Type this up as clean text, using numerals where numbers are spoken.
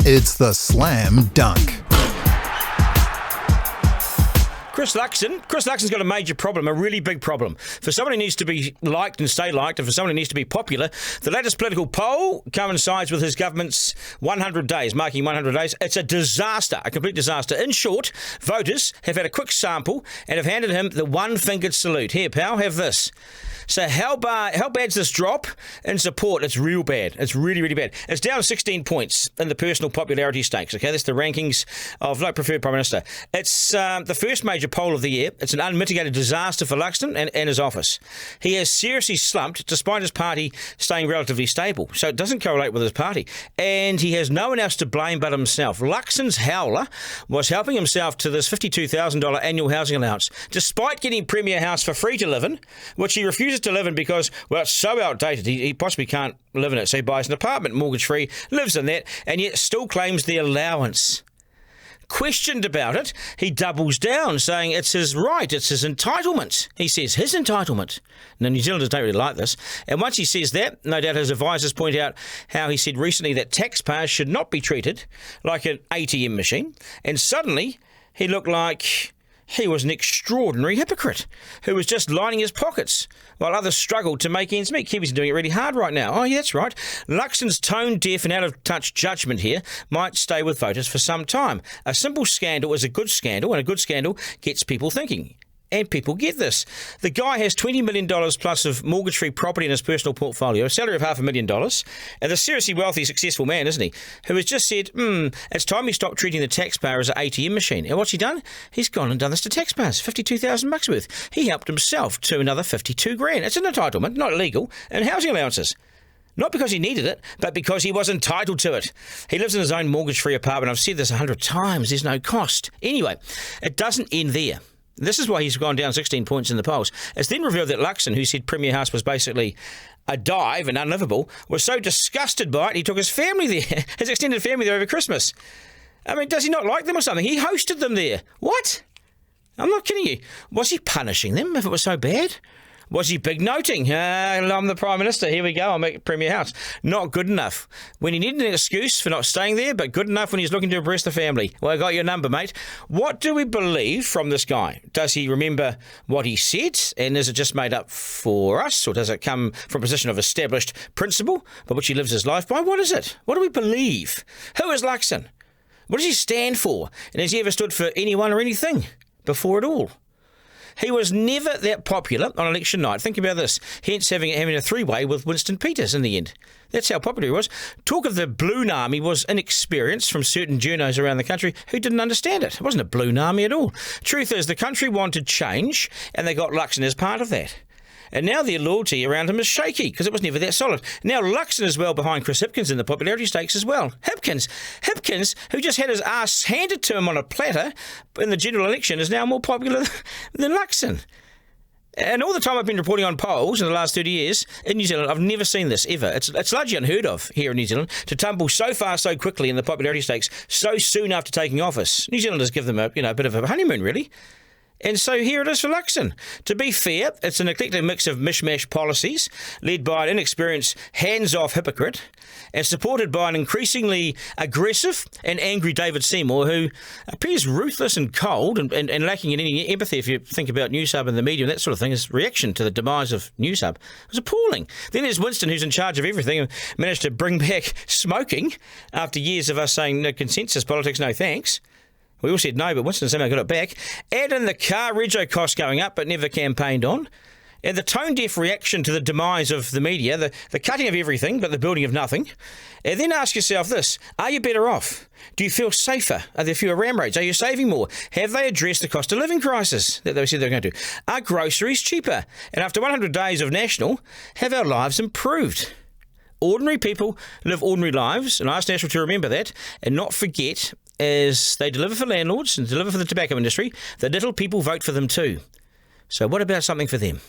It's the Slam Dunk. Chris Luxon's got a major problem, a really big problem. For someone who needs to be liked and stay liked, and for someone who needs to be popular, the latest political poll coincides with his government's 100 days, marking 100 days. It's a disaster, a complete disaster. In short, voters have had a quick sample and have handed him the one-fingered salute. Here, pal, have this. So how bad's this drop in support? It's real bad. It's really, really bad. It's down 16 points in the personal popularity stakes. Okay, that's the rankings of preferred Prime Minister. It's the first major poll of the year. It's an unmitigated disaster for Luxon and his office. He has seriously slumped despite his party staying relatively stable. So it doesn't correlate with his party. And he has no one else to blame but himself. Luxon's howler was helping himself to this $52,000 annual housing allowance, despite getting Premier House for free to live in, which he refuses to live in because, well, it's so outdated, he possibly can't live in it. So he buys an apartment, mortgage-free, lives in that, and yet still claims the allowance. Questioned about it, he doubles down, saying it's his right, it's his entitlement. He says his entitlement. Now, New Zealanders don't really like this. And once he says that, no doubt his advisors point out how he said recently that taxpayers should not be treated like an ATM machine. And suddenly, he looked like he was an extraordinary hypocrite who was just lining his pockets while others struggled to make ends meet. Kiwis are doing it really hard right now. Oh, yeah, that's right. Luxon's tone-deaf and out-of-touch judgment here might stay with voters for some time. A simple scandal is a good scandal, and a good scandal gets people thinking. And people get this. The guy has $20 million plus of mortgage-free property in his personal portfolio, a salary of $500,000, and a seriously wealthy, successful man, isn't he, who has just said, it's time we stop treating the taxpayer as an ATM machine. And what's he done? He's gone and done this to taxpayers, $52,000 worth. He helped himself to another $52,000. It's an entitlement, not illegal, and housing allowances. Not because he needed it, but because he was entitled to it. He lives in his own mortgage-free apartment. I've said this 100 times. There's no cost. Anyway, it doesn't end there. This is why he's gone down 16 points in the polls. It's then revealed that Luxon, who said Premier House was basically a dive and unlivable, was so disgusted by it, he took his family there, his extended family there over Christmas. I mean, does he not like them or something? He hosted them there. What? I'm not kidding you. Was he punishing them if it was so bad? Was he big noting? I'm the Prime Minister. Here we go. I'll make Premier House. Not good enough. When he needed an excuse for not staying there, but good enough when he's looking to impress the family. Well, I got your number, mate. What do we believe from this guy? Does he remember what he said? And is it just made up for us? Or does it come from a position of established principle by which he lives his life by? What is it? What do we believe? Who is Luxon? What does he stand for? And has he ever stood for anyone or anything before it all? He was never that popular on election night. Think about this. Hence having a three-way with Winston Peters in the end. That's how popular he was. Talk of the Balloon Army was inexperienced from certain journos around the country who didn't understand it. It wasn't a Balloon Army at all. Truth is, the country wanted change, and they got Luxon as part of that. And now their loyalty around him is shaky because it was never that solid. Now Luxon is well behind Chris Hipkins in the popularity stakes as well. Hipkins, who just had his ass handed to him on a platter in the general election, is now more popular than Luxon. And all the time I've been reporting on polls in the last 30 years in New Zealand, I've never seen this ever. It's largely unheard of here in New Zealand to tumble so far, so quickly in the popularity stakes so soon after taking office. New Zealanders give them a bit of a honeymoon, really. And so here it is for Luxon. To be fair, it's an eclectic mix of mishmash policies led by an inexperienced, hands-off hypocrite and supported by an increasingly aggressive and angry David Seymour who appears ruthless and cold and lacking in any empathy if you think about Newshub and the media and that sort of thing. His reaction to the demise of Newshub was appalling. Then there's Winston, who's in charge of everything and managed to bring back smoking after years of us saying no consensus politics, no thanks. We all said no, but Winston somehow got it back. Add in the car rego costs going up, but never campaigned on. And the tone-deaf reaction to the demise of the media, the cutting of everything, but the building of nothing. And then ask yourself this, are you better off? Do you feel safer? Are there fewer ram raids? Are you saving more? Have they addressed the cost of living crisis that they said they were going to? Are groceries cheaper? And after 100 days of National, have our lives improved? Ordinary people live ordinary lives, and I ask National to remember that and not forget, as they deliver for landlords and deliver for the tobacco industry, that little people vote for them too. So what about something for them?